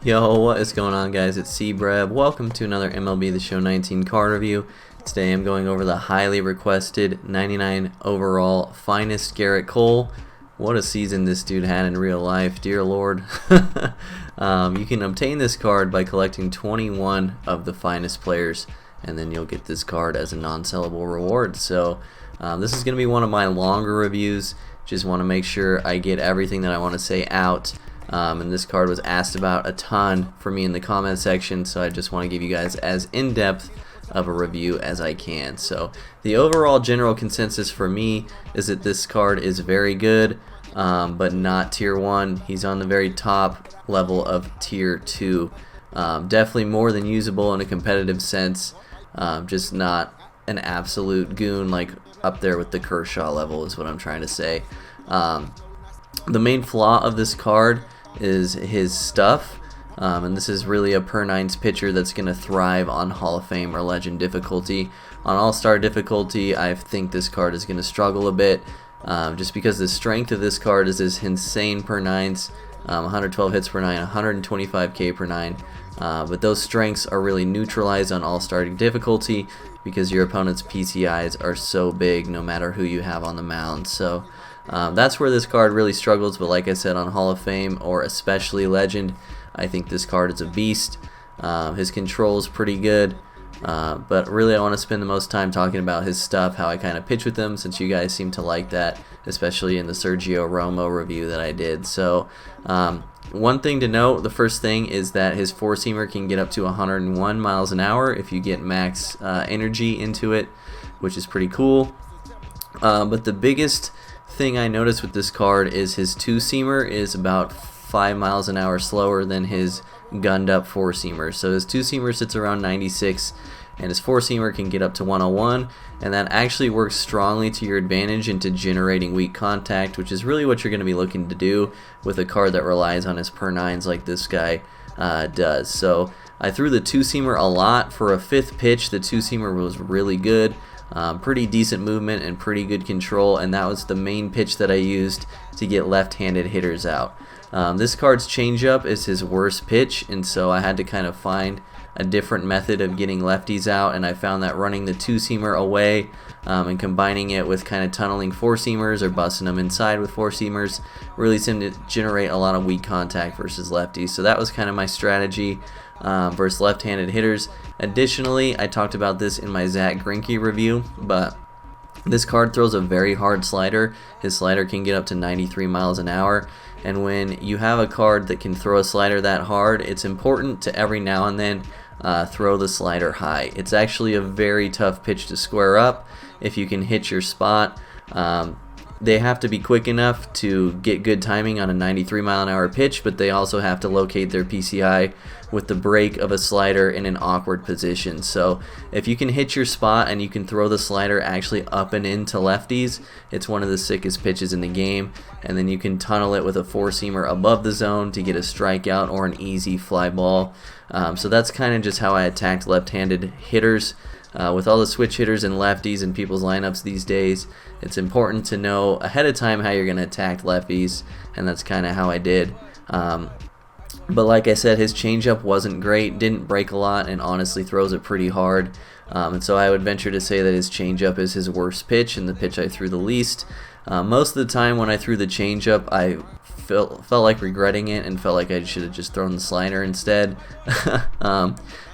Yo, what is going on, guys? It's C-Breb. Welcome to another MLB The Show 19 card review. Today I'm going over the highly requested 99 overall finest Gerrit Cole. What a season this dude had in real life, dear lord. You can obtain this card by collecting 21 of the finest players, and then you'll get this card as a non-sellable reward. So this is going to be one of my longer reviews. Just want to make sure I get everything that I want to say out. And this card was asked about a ton for me in the comment section, so I just want to give you guys as in-depth of a review as I can. So the overall general consensus for me is that this card is very good, but not tier 1. He's on the very top level of tier 2. Definitely more than usable in a competitive sense, just not an absolute goon like up there with the Kershaw level is what I'm trying to say. The main flaw of this card is his stuff, and this is really a per 9s pitcher that's going to thrive on Hall of Fame or Legend difficulty. On All-Star difficulty, I think this card is going to struggle a bit, just because the strength of this card is this insane per 9s, 112 hits per 9, 125k per 9, but those strengths are really neutralized on All-Star difficulty because your opponent's PCIs are so big no matter who you have on the mound. So that's where this card really struggles, but like I said, on Hall of Fame or especially Legend, I think this card is a beast. His control is pretty good, but really I want to spend the most time talking about his stuff, how I kind of pitch with him, since you guys seem to like that, especially in the Sergio Romo review that I did. So one thing to note, the first thing is that his four-seamer can get up to 101 miles an hour if you get max energy into it, which is pretty cool. But the biggest thing I noticed with this card is his two-seamer is about 5 miles an hour slower than his gunned up four-seamer. So his two-seamer sits around 96 and his four-seamer can get up to 101, and that actually works strongly to your advantage into generating weak contact, which is really what you're going to be looking to do with a card that relies on his per 9s like this guy does. So I threw the two-seamer a lot. For a fifth pitch, the two-seamer was really good. Pretty decent movement and pretty good control, and that was the main pitch that I used to get left-handed hitters out. This card's changeup is his worst pitch, and so I had to kind of find a different method of getting lefties out, and I found that running the two-seamer away and combining it with kind of tunneling four-seamers or busting them inside with four-seamers really seemed to generate a lot of weak contact versus lefties. So that was kind of my strategy versus left-handed hitters. Additionally, I talked about this in my Zach Greinke review, but this card throws a very hard slider. His slider can get up to 93 miles an hour, and when you have a card that can throw a slider that hard, it's important to every now and then throw the slider high. It's actually a very tough pitch to square up if you can hit your spot. They have to be quick enough to get good timing on a 93 mile an hour pitch, but they also have to locate their PCI with the break of a slider in an awkward position. So if you can hit your spot and you can throw the slider actually up and into lefties, it's one of the sickest pitches in the game. And then you can tunnel it with a four-seamer above the zone to get a strikeout or an easy fly ball. So that's kind of just how I attacked left-handed hitters. With all the switch hitters and lefties in people's lineups these days, it's important to know ahead of time how you're going to attack lefties, and that's kind of how I did. But like I said, his changeup wasn't great, didn't break a lot, and honestly throws it pretty hard. And so I would venture to say that his changeup is his worst pitch and the pitch I threw the least. Most of the time when I threw the changeup, I felt like regretting it and felt like I should have just thrown the slider instead.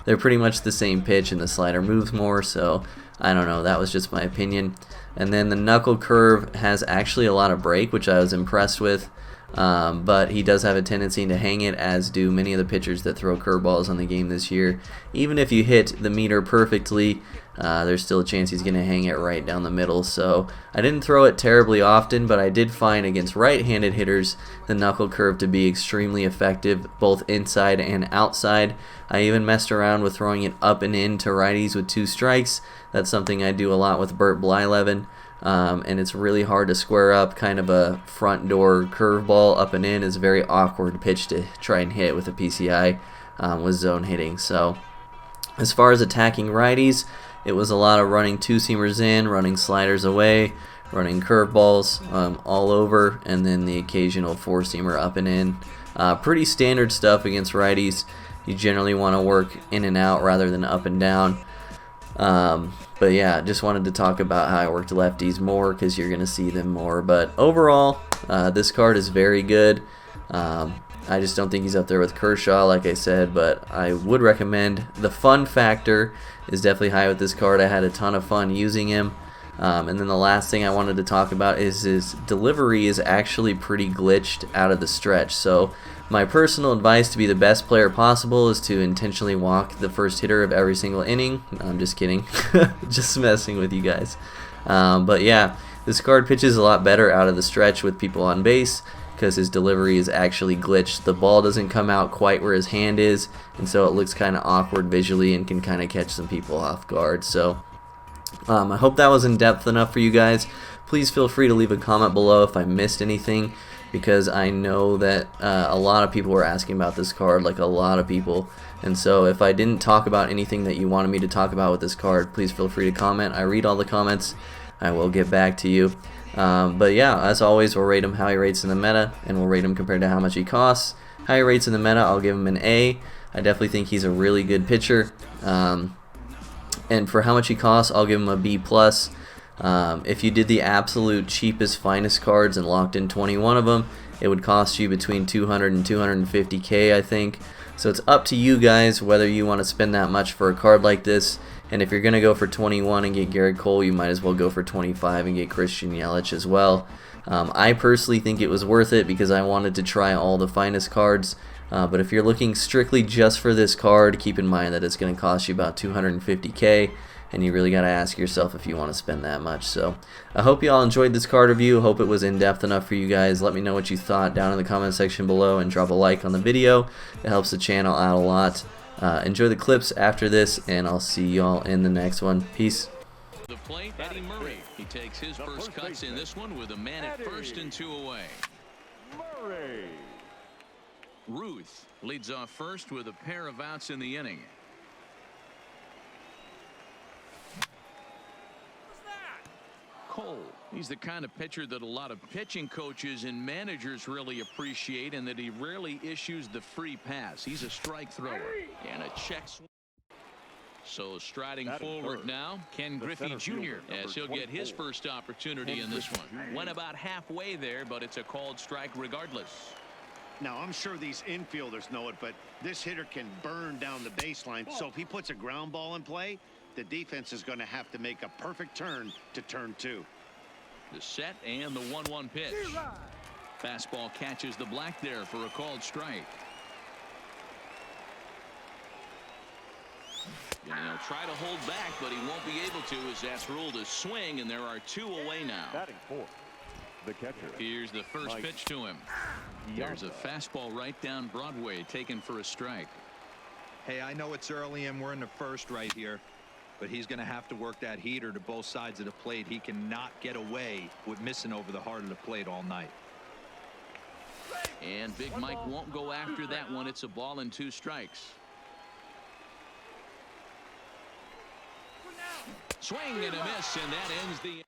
They're pretty much the same pitch, and the slider moves more, so I don't know, that was just my opinion. And then the knuckle curve has actually a lot of break, which I was impressed with, but he does have a tendency to hang it, as do many of the pitchers that throw curveballs on the game this year. Even if you hit the meter perfectly, there's still a chance he's going to hang it right down the middle. So I didn't throw it terribly often, but I did find against right-handed hitters the knuckle curve to be extremely effective, both inside and outside. I even messed around with throwing it up and in to righties with two strikes. That's something I do a lot with Bert Blyleven. And it's really hard to square up. Kind of a front door curveball up and in is a very awkward pitch to try and hit with a PCI with zone hitting. So as far as attacking righties, it was a lot of running two-seamers in, running sliders away, running curveballs all over, and then the occasional four-seamer up and in. Pretty standard stuff against righties. You generally want to work in and out rather than up and down. But yeah, just wanted to talk about how I worked lefties more because you're going to see them more. But overall, this card is very good. I just don't think he's up there with Kershaw, like I said, but I would recommend. The fun factor is definitely high with this card. I had a ton of fun using him. And then the last thing I wanted to talk about is his delivery is actually pretty glitched out of the stretch. So my personal advice to be the best player possible is to intentionally walk the first hitter of every single inning. No, I'm just kidding. Just messing with you guys. But yeah, this card pitches a lot better out of the stretch with people on base because his delivery is actually glitched. The ball doesn't come out quite where his hand is, and so it looks kind of awkward visually and can kind of catch some people off guard. So I hope that was in depth enough for you guys. Please feel free to leave a comment below if I missed anything, because I know that a lot of people were asking about this card, like a lot of people. And so if I didn't talk about anything that you wanted me to talk about with this card, please feel free to comment. I read all the comments. I will get back to you. But yeah, as always, we'll rate him how he rates in the meta, and we'll rate him compared to how much he costs. How he rates in the meta, I'll give him an A. I definitely think he's a really good pitcher. And for how much he costs, I'll give him a B+. If you did the absolute cheapest, finest cards and locked in 21 of them, it would cost you between 200 and 250K, I think. So it's up to you guys whether you want to spend that much for a card like this. And if you're going to go for 21 and get Gerrit Cole, you might as well go for 25 and get Christian Yelich as well. I personally think it was worth it because I wanted to try all the finest cards. But if you're looking strictly just for this card, keep in mind that it's going to cost you about 250K, and you really got to ask yourself if you want to spend that much. So I hope you all enjoyed this card review. Hope it was in-depth enough for you guys. Let me know what you thought down in the comment section below, and drop a like on the video. It helps the channel out a lot. Enjoy the clips after this, and I'll see you all in the next one. Peace. The plate, Eddie Murray. He takes his first cuts in this one with a man at first and 2 away. Murray. Ruth leads off first with a pair of outs in the inning. Cole, he's the kind of pitcher that a lot of pitching coaches and managers really appreciate, and that he rarely issues the free pass. He's a strike thrower and a check swing. So striding forward now, Ken Griffey Jr. as he'll get his first opportunity in this one. Went about halfway there, but it's a called strike regardless. Now, I'm sure these infielders know it, but this hitter can burn down the baseline. So if he puts a ground ball in play, the defense is going to have to make a perfect turn to turn 2. The set and the 1-1 pitch. Fastball catches the black there for a called strike. And he'll try to hold back, but he won't be able to, as that's ruled a swing, and there are 2 away now. Batting fourth, the catcher. Here's the first pitch to him. There's a fastball right down Broadway, taken for a strike. Hey, I know it's early and we're in the first right here, but he's going to have to work that heater to both sides of the plate. He cannot get away with missing over the heart of the plate all night. And Big Mike won't go after that one. It's a ball and 2 strikes. Swing and a miss, and that ends the